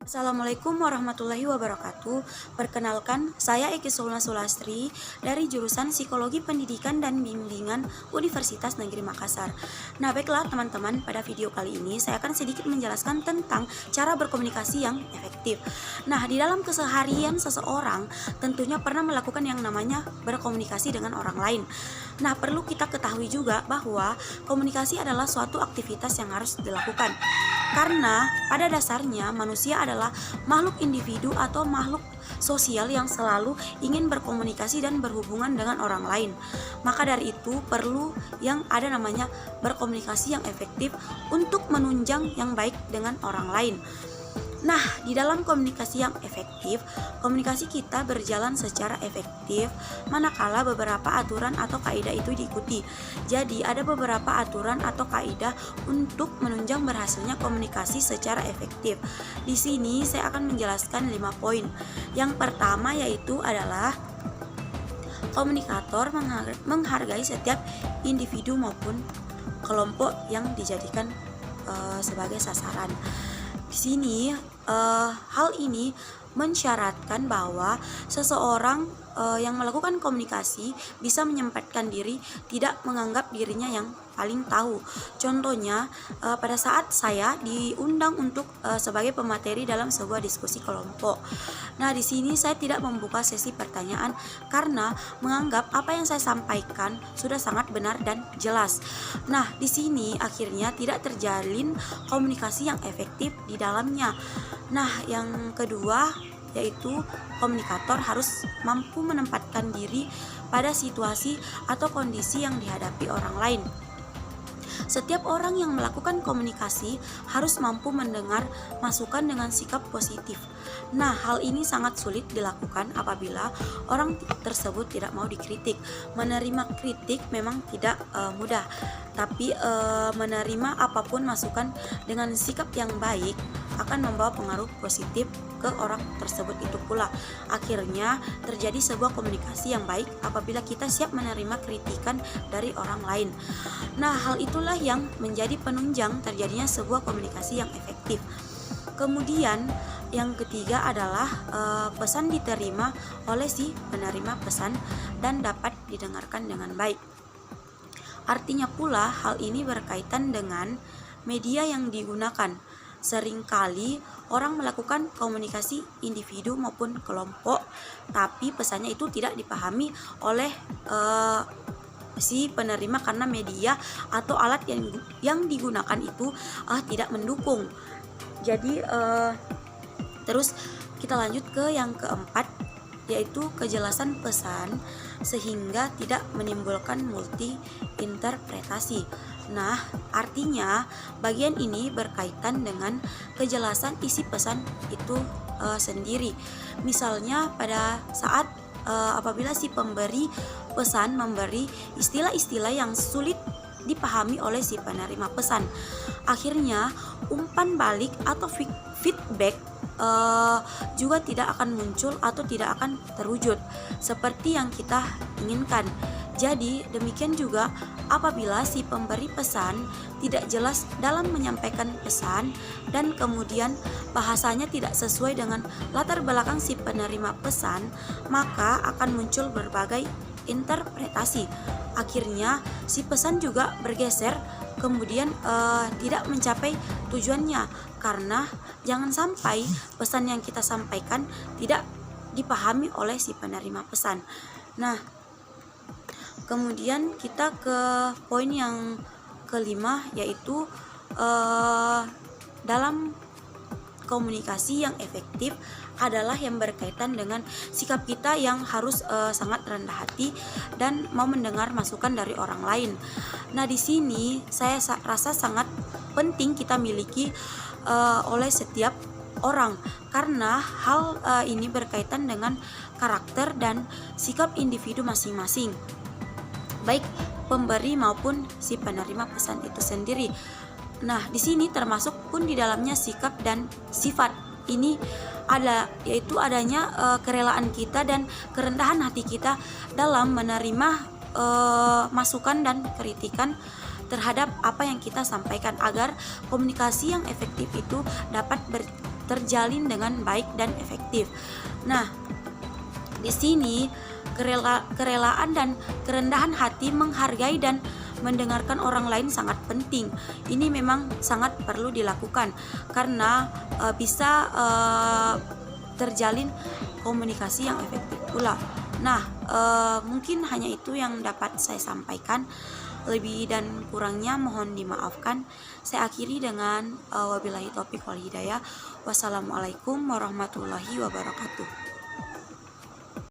Assalamualaikum warahmatullahi wabarakatuh. Perkenalkan, saya Eki Sulna Sulastri dari jurusan Psikologi Pendidikan dan Bimbingan Universitas Negeri Makassar. Nah, baiklah teman-teman, pada video kali ini saya akan sedikit menjelaskan tentang cara berkomunikasi yang efektif. Nah, di dalam keseharian seseorang tentunya pernah melakukan yang namanya berkomunikasi dengan orang lain. Nah, perlu kita ketahui juga bahwa komunikasi adalah suatu aktivitas yang harus dilakukan. Karena pada dasarnya manusia adalah makhluk individu atau makhluk sosial yang selalu ingin berkomunikasi dan berhubungan dengan orang lain. Maka dari itu perlu yang ada namanya berkomunikasi yang efektif untuk menunjang yang baik dengan orang lain. Nah, di dalam komunikasi yang efektif, komunikasi kita berjalan secara efektif manakala beberapa aturan atau kaidah itu diikuti. Jadi, ada beberapa aturan atau kaidah untuk menunjang berhasilnya komunikasi secara efektif. Di sini saya akan menjelaskan 5 poin. Yang pertama yaitu adalah komunikator menghargai setiap individu maupun kelompok yang dijadikan sebagai sasaran. Di sini hal ini mensyaratkan bahwa seseorang yang melakukan komunikasi bisa menyempatkan diri, tidak menganggap dirinya yang paling tahu. Contohnya pada saat saya diundang untuk sebagai pemateri dalam sebuah diskusi kelompok. Nah, di sini saya tidak membuka sesi pertanyaan karena menganggap apa yang saya sampaikan sudah sangat benar dan jelas. Nah, di sini akhirnya tidak terjalin komunikasi yang efektif di dalamnya. Nah, yang kedua yaitu komunikator harus mampu menempatkan diri pada situasi atau kondisi yang dihadapi orang lain. Setiap orang yang melakukan komunikasi harus mampu mendengar masukan dengan sikap positif. Nah, hal ini sangat sulit dilakukan apabila orang tersebut tidak mau dikritik. Menerima kritik memang tidak mudah, tapi menerima apapun masukan dengan sikap yang baik akan membawa pengaruh positif ke orang tersebut itu pula. Akhirnya terjadi sebuah komunikasi yang baik apabila kita siap menerima kritikan dari orang lain. Nah, hal itulah yang menjadi penunjang terjadinya sebuah komunikasi yang efektif. Kemudian yang ketiga adalah pesan diterima oleh si penerima pesan dan dapat didengarkan dengan baik. Artinya pula hal ini berkaitan dengan media yang digunakan. Seringkali orang melakukan komunikasi individu maupun kelompok, tapi pesannya itu tidak dipahami oleh si penerima karena media atau alat yang digunakan itu tidak mendukung. Jadi terus kita lanjut ke yang keempat, yaitu kejelasan pesan sehingga tidak menimbulkan multi interpretasi. Nah, artinya bagian ini berkaitan dengan kejelasan isi pesan itu sendiri. Misalnya pada saat apabila si pemberi pesan memberi istilah-istilah yang sulit dipahami oleh si penerima pesan, akhirnya umpan balik atau feedback juga tidak akan muncul atau tidak akan terwujud seperti yang kita inginkan. Jadi demikian juga apabila si pemberi pesan tidak jelas dalam menyampaikan pesan dan kemudian bahasanya tidak sesuai dengan latar belakang si penerima pesan, maka akan muncul berbagai interpretasi. Akhirnya si pesan juga bergeser, kemudian tidak mencapai tujuannya, karena jangan sampai pesan yang kita sampaikan tidak dipahami oleh si penerima pesan. Nah, kemudian kita ke poin yang kelima, yaitu dalam komunikasi yang efektif adalah yang berkaitan dengan sikap kita yang harus sangat rendah hati dan mau mendengar masukan dari orang lain. Nah, di sini saya rasa sangat penting kita miliki oleh setiap orang, karena hal ini berkaitan dengan karakter dan sikap individu masing-masing, baik pemberi maupun si penerima pesan itu sendiri. Nah, di sini termasuk pun di dalamnya sikap dan sifat ini ada, yaitu adanya kerelaan kita dan kerendahan hati kita dalam menerima masukan dan kritikan terhadap apa yang kita sampaikan, agar komunikasi yang efektif itu dapat terjalin dengan baik dan efektif. Nah, di sini kerelaan dan kerendahan hati menghargai dan mendengarkan orang lain sangat penting. Ini memang sangat perlu dilakukan karena bisa terjalin komunikasi yang efektif pula. Nah, mungkin hanya itu yang dapat saya sampaikan. Lebih dan kurangnya mohon dimaafkan. Saya akhiri dengan wabillahi taufiq wal hidayah. Wassalamualaikum warahmatullahi wabarakatuh.